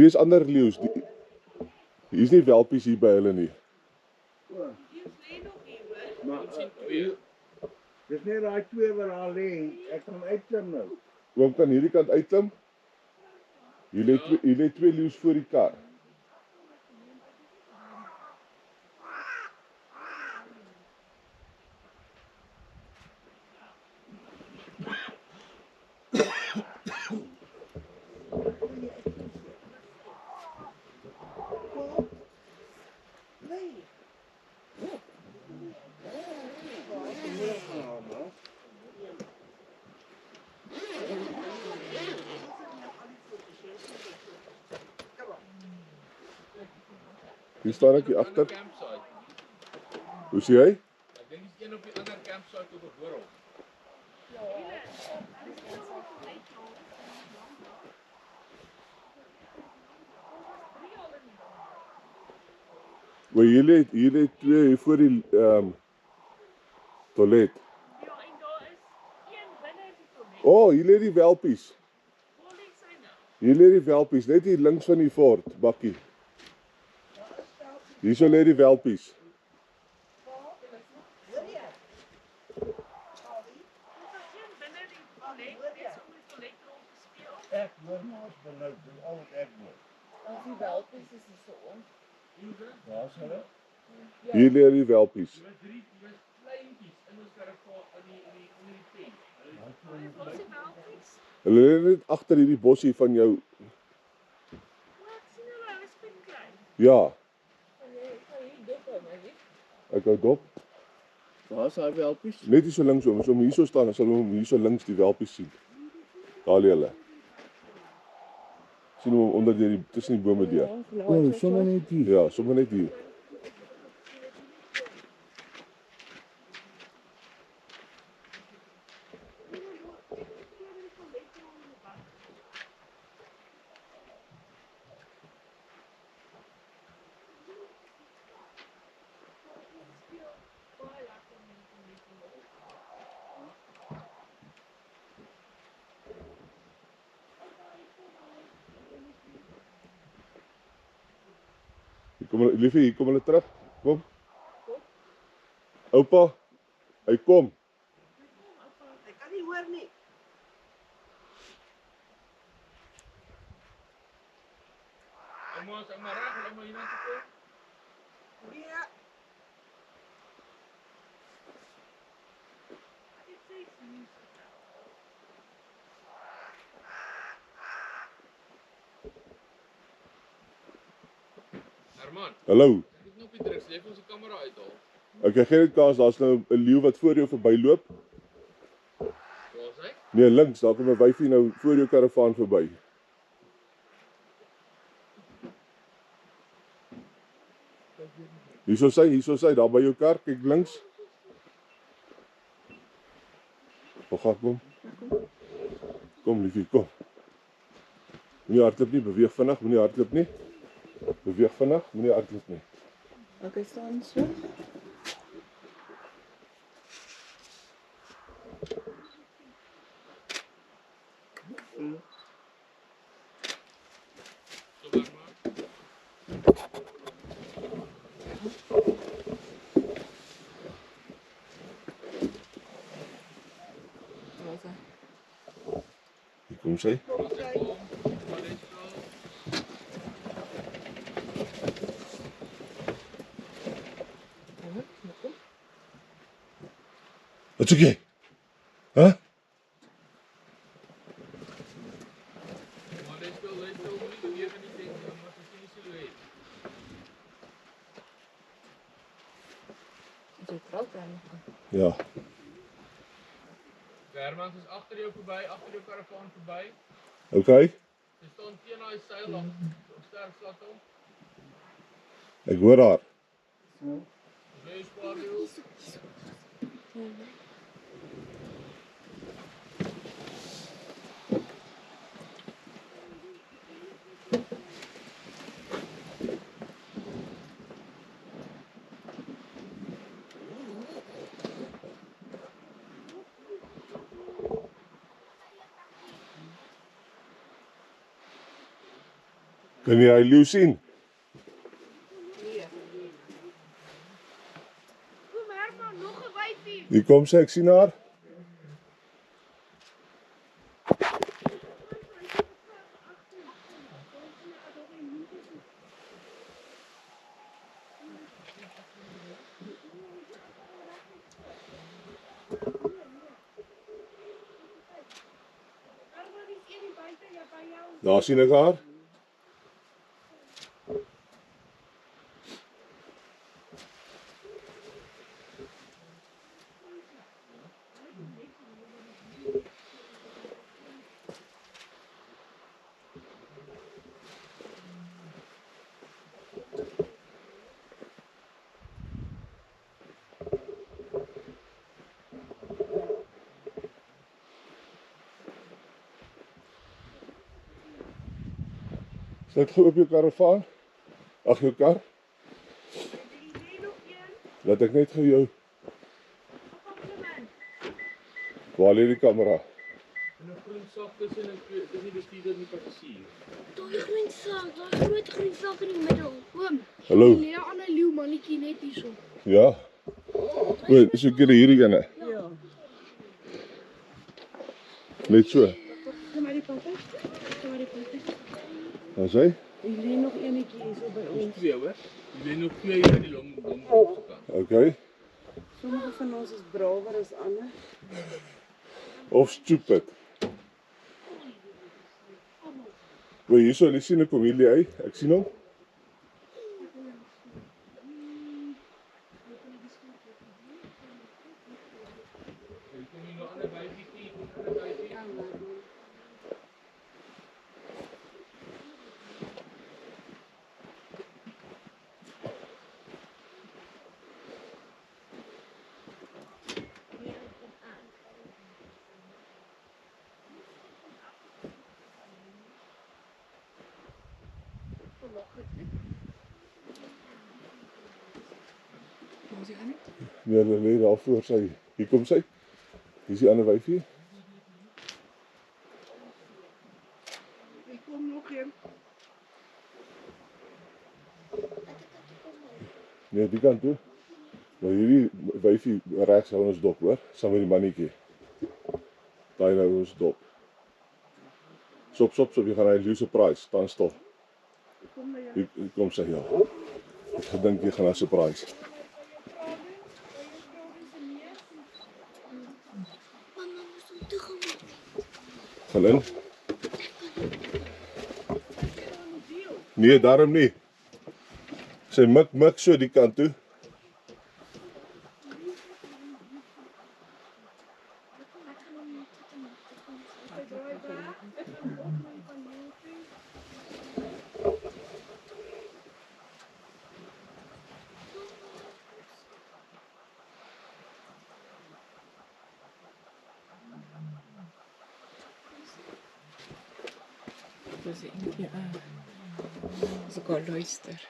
Hierdie is ander leeu's. Hier is nie welpies hier by hulle nie. Maar dis net daai twee wat daar lê. Ek kan uitklim nou. Oom kan hierdie kant uitklim. Hier lê twee leeu's voor die kar. Hier staan ek hier agter. Hoe sê jy? Ek dink dis een op die ander campsite op 'n borrel. Maar hier lê twee hier voor die toilet. Ja, en daar is een binne die toilet. Oh, hier lê die welpies. Waar lê sy nou? Hier lê die welpies, net hier links van die fort, bakkie. Hierso lê die welpies. Ek hoor mos benou, dis al wat ek hoor. As die welpies is so om. Daar's hulle. Hier lê die welpies. Met drie kleintjies in ons caravan in die tent. Waar is die welpies? Hulle lê net agter hierdie bossie van jou. Wat sien hulle? Hulle is klein. Ja, Kan jy hier dop hou, my lief? ek hou dop. Daar's daai welpies. Net hier so links om, as hom hierso staan, dan sal hom hier so links die welpies sien. Daar lê hulle. Sien hom onder tussen die bome deur. O, sommer net hier. Ja, sommer net hier. Liefie, hier kom hulle terug. Kom. Oupa, hy kom. Ek kan nie hoor nie. Ouma, ek maar reg, hulle moet hiernatoe kom. Nee. Herman, Hallo. ek het nog nie drugs, jy het ons die kamera uithaal. Ek kry geen kans, daar's nou 'n leeu wat voor jou verbyloop. Waar is hy? Nee, links, daar kom 'n wyfie nou voor jou karavaan verby. Hierso sy, daar by jou kar, kyk links. Kom. Kom liefie, kom. Moenie hardloop nie, beweeg vinnig, moenie hardloop nie. Beweeg vinnig, moenie hardloop nie. Okay, staan so. So Herman. Hier kom sy. Wat soek jy? Hæ? Maar dit speel moenie beweeg in die tent, maar as jy nie silhouet. Jy trou dan. Ja. Herman is agter jou verby, agter jou karavaan verby. Okay. Sy staan teen daai seil op sterk slak hom. Ek hoor haar. Jy spaar jou. Kan jy hy leeu sien? Kom Herman, nog 'n wyfie. Hier kom sy, ek sien haar. Herman is een buite ja by jou. Daar sien ek haar. Sluit gou op jou caravan. Ag, jou kar. Laat ek net gou jou. Waar lê die kamera? En 'n groen sak tussen die bestuurder en die passasier. Daai groen sak, daai groot groen sak in die middel. Oom. Hallo. Lê 'n ander leeu mannetjie net hierso. Ja. O, is ook hierdie ene. Ja. Net so. Kom maar die kant uit. Kom maar die kant uit. Dan sê. Hier lê nog enetjie hierso by ons. Twee hoor. Die lê nog twee hier in die long kant. Okay. Sommige van ons is brawer as ander. Of stupid. O, hierso, jy sien 'n familie uit. Ek sien hom. Kom hier nog ander wyfie, kom ander wyfie. Nee, hulle lê daar voor sy. Hier kom sy. Hier is die ander wyfie. Hier kom nog een. Nee, die kant toe. Nou hierdie wyfie regs hou ons dop, hoor, saam met die mannetjie. Daai nou ons dop. Sop, jy gaan hy leeu surprise, staan stil. Hier kom sy, ja. Ek gedink jy gaan 'n surprise. Mama moes hom toegemaak. Gaan in. Nee, daarom nie. Sy mik so die kant toe. Dis eentjie as ek al luister.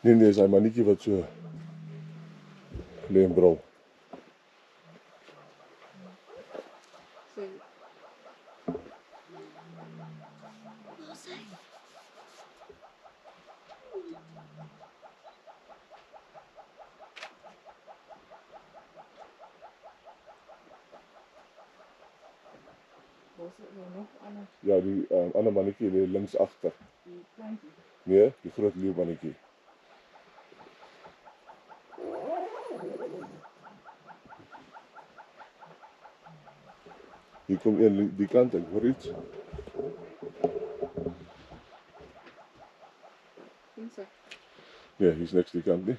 Nee, is hy mannetjie wat so lê en brul. Ja, die ander mannetjie lê links agter. Nee, die groot leeu mannetjie. Hier kom een die kant, ek hoor iets. Nee, hier's niks die kant nie.